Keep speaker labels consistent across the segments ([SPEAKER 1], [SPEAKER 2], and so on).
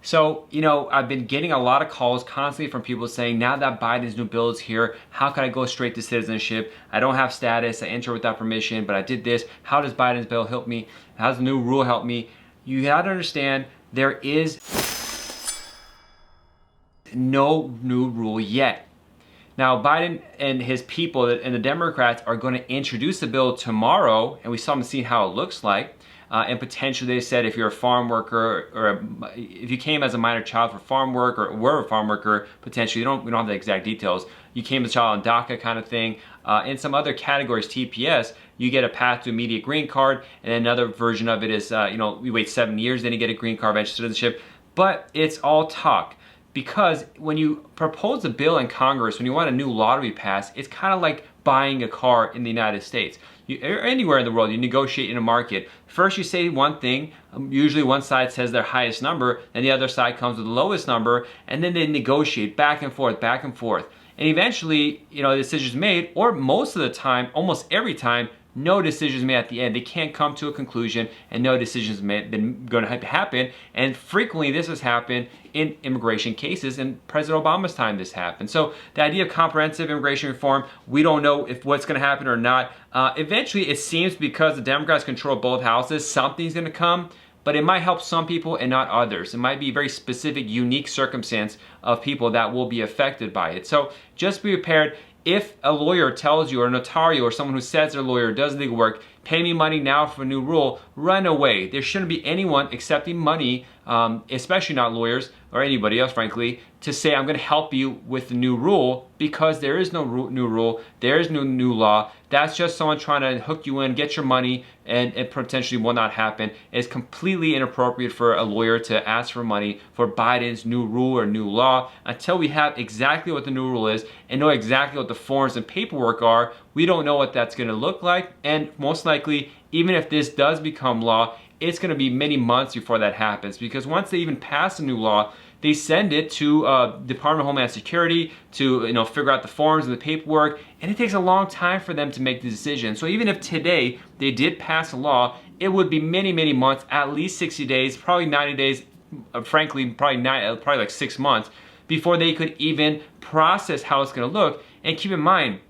[SPEAKER 1] So, I've been getting a lot of calls constantly from people saying, now that Biden's new bill is here, how can I go straight to citizenship? I don't have status, I entered without permission, but I did this. How does Biden's bill help me? How does the new rule help me? You gotta understand, there is no new rule yet. Now, Biden and his people and the Democrats are going to introduce the bill tomorrow, and we still haven't seen how it looks like. And potentially, they said if you're a farm worker or if you came as a minor child for farm work or were a farm worker, potentially, we don't have the exact details. You came as a child on DACA kind of thing. In some other categories, TPS, you get a path to immediate green card, and another version of it is, we wait 7 years, then you get a green card, eventually citizenship. But it's all talk. Because when you propose a bill in Congress, when you want a new law to be passed, it's kind of like buying a car in the United States. Or anywhere in the world, you negotiate in a market. First you say one thing, usually one side says their highest number, and the other side comes with the lowest number, and then they negotiate back and forth, back and forth. And eventually, the decision's made, or most of the time, almost every time, no decisions made at the end. They can't come to a conclusion, and no decisions been going to happen. And frequently this has happened in immigration cases. In President Obama's time this happened. So the idea of comprehensive immigration reform, we don't know if what's going to happen or not. Eventually it seems, because the Democrats control both houses, something's going to come. But it might help some people and not others. It might be a very specific, unique circumstance of people that will be affected by it. So just be prepared. If a lawyer tells you, or a notario, or someone who says they're a lawyer, does legal work, pay me money now for a new rule, run away. There shouldn't be anyone accepting money, especially not lawyers or anybody else, frankly, to say, I'm going to help you with the new rule, because there is no new rule, there is no new law. That's just someone trying to hook you in, get your money, and it potentially will not happen. It's completely inappropriate for a lawyer to ask for money for Biden's new rule or new law. Until we have exactly what the new rule is and know exactly what the forms and paperwork are, we don't know what that's going to look like. And most likely, even if this does become law, it's going to be many months before that happens, because once they even pass a new law, they send it to Department of Homeland Security to figure out the forms and the paperwork, and it takes a long time for them to make the decision. So even if today they did pass a law, it would be many, many months, at least 60 days, probably 90 days, frankly, probably like 6 months, before they could even process how it's going to look. And keep in mind,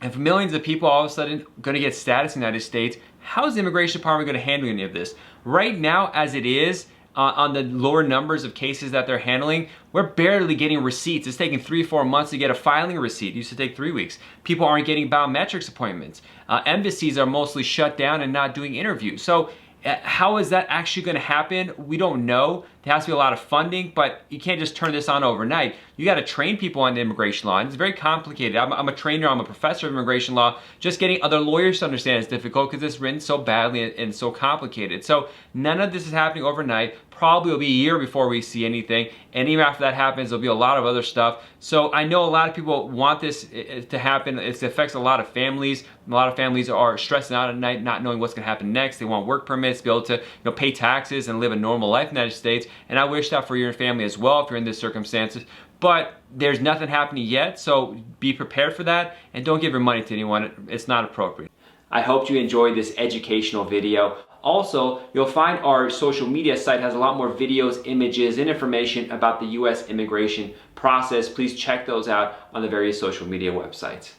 [SPEAKER 1] if millions of people all of a sudden going to get status in the United States, how is the Immigration Department going to handle any of this? Right now, as it is, on the lower numbers of cases that they're handling, we're barely getting receipts. It's taking 3-4 months to get a filing receipt. It used to take 3 weeks. People aren't getting biometrics appointments. Embassies are mostly shut down and not doing interviews. So how is that actually going to happen? We don't know. There has to be a lot of funding, but you can't just turn this on overnight. You got to train people on immigration law, and it's very complicated. I'm a trainer, I'm a professor of immigration law. Just getting other lawyers to understand is difficult because it's written so badly and so complicated. So none of this is happening overnight. Probably will be a year before we see anything, and even after that happens, there'll be a lot of other stuff. So I know a lot of people want this to happen. It affects a lot of families. A lot of families are stressing out at night, not knowing what's going to happen next. They want work permits, be able to pay taxes and live a normal life in the United States. And I wish that for your family as well if you're in this circumstances. But there's nothing happening yet, so be prepared for that, and don't give your money to anyone. It's not appropriate. I hope you enjoyed this educational video. Also, you'll find our social media site has a lot more videos, images, and information about the U.S. immigration process. Please check those out on the various social media websites.